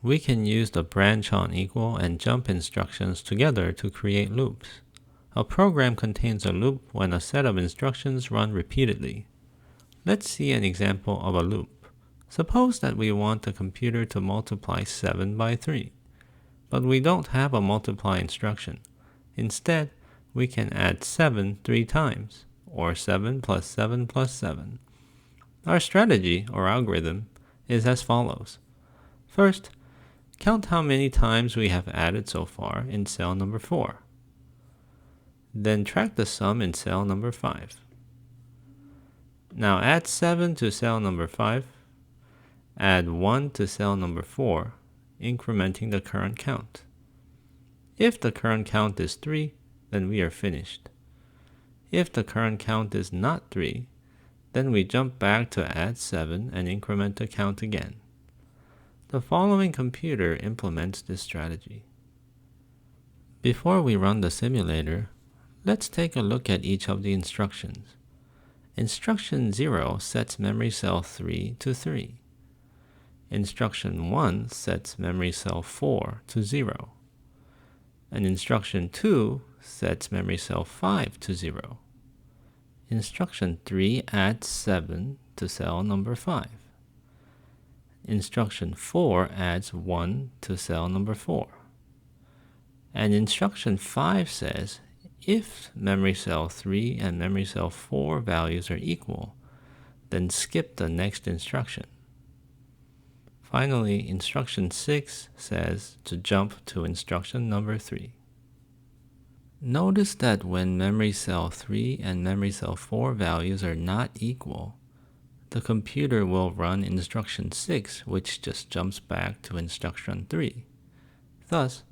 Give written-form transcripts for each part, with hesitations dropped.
We can use the branch on equal and jump instructions together to create loops. A program contains a loop when a set of instructions run repeatedly. Let's see an example of a loop. Suppose that we want the computer to multiply 7 by 3, but we don't have a multiply instruction. Instead, we can add 7 3 times, or 7 plus 7 plus 7. Our strategy, or algorithm, is as follows. First, count how many times we have added so far in cell number 4. Then track the sum in cell number 5. Now add 7 to cell number 5, add 1 to cell number 4, incrementing the current count. If the current count is 3, then we are finished. If the current count is not 3, then we jump back to add 7 and increment the count again. The following computer implements this strategy. Before we run the simulator, let's take a look at each of the instructions. Instruction 0 sets memory cell 3 to 3. Instruction 1 sets memory cell 4 to 0. And instruction 2 sets memory cell 5 to 0. Instruction 3 adds 7 to cell number 5. Instruction 4 adds 1 to cell number 4. And instruction 5 says, if memory cell 3 and memory cell 4 values are equal, then skip the next instruction. Finally, instruction 6 says to jump to instruction number 3. Notice that when memory cell 3 and memory cell 4 values are not equal, the computer will run instruction 6, which just jumps back to instruction 3. Thus,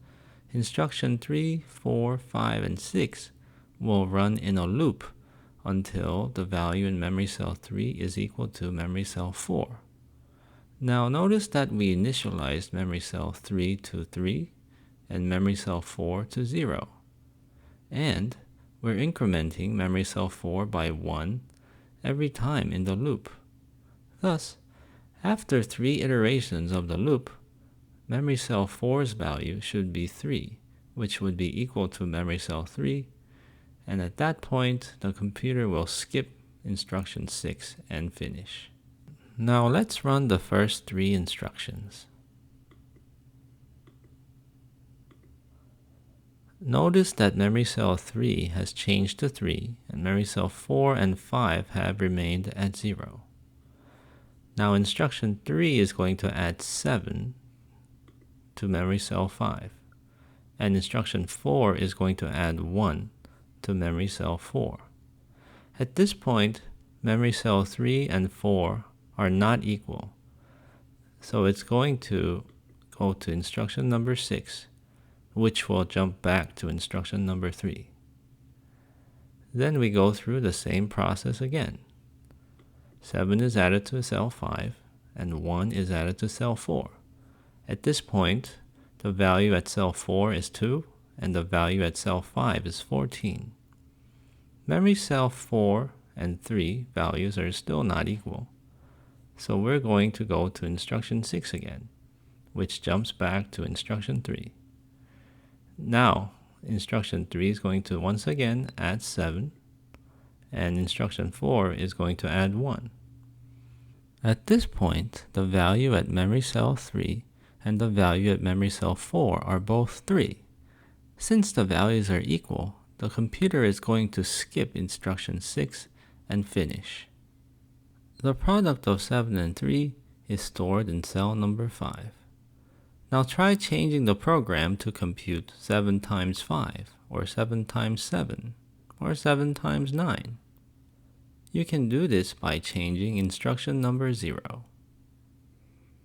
instruction 3, 4, 5, and 6 will run in a loop until the value in memory cell 3 is equal to memory cell 4. Now notice that we initialized memory cell 3 to 3 and memory cell 4 to 0. And we're incrementing memory cell 4 by 1 every time in the loop. Thus, after 3 iterations of the loop, memory cell 4's value should be 3, which would be equal to memory cell 3, and at that point, the computer will skip instruction 6 and finish. Now let's run the first 3 instructions. Notice that memory cell 3 has changed to 3, and memory cell 4 and 5 have remained at 0. Now instruction 3 is going to add 7 to memory cell 5, and instruction 4 is going to add 1 to memory cell 4. At this point, memory cell 3 and 4 are not equal, so it's going to go to instruction number 6, which will jump back to instruction number 3. Then we go through the same process again. 7 is added to cell 5, and 1 is added to cell 4. At this point, the value at cell 4 is 2, and the value at cell 5 is 14. Memory cell 4 and 3 values are still not equal, so we're going to go to instruction 6 again, which jumps back to instruction 3. Now, instruction 3 is going to once again add 7, and instruction 4 is going to add 1. At this point, the value at memory cell 3 and the value at memory cell 4 are both 3. Since the values are equal, the computer is going to skip instruction 6 and finish. The product of 7 and 3 is stored in cell number 5. Now try changing the program to compute 7 times 5, or 7 times 7, or 7 times 9. You can do this by changing instruction number 0.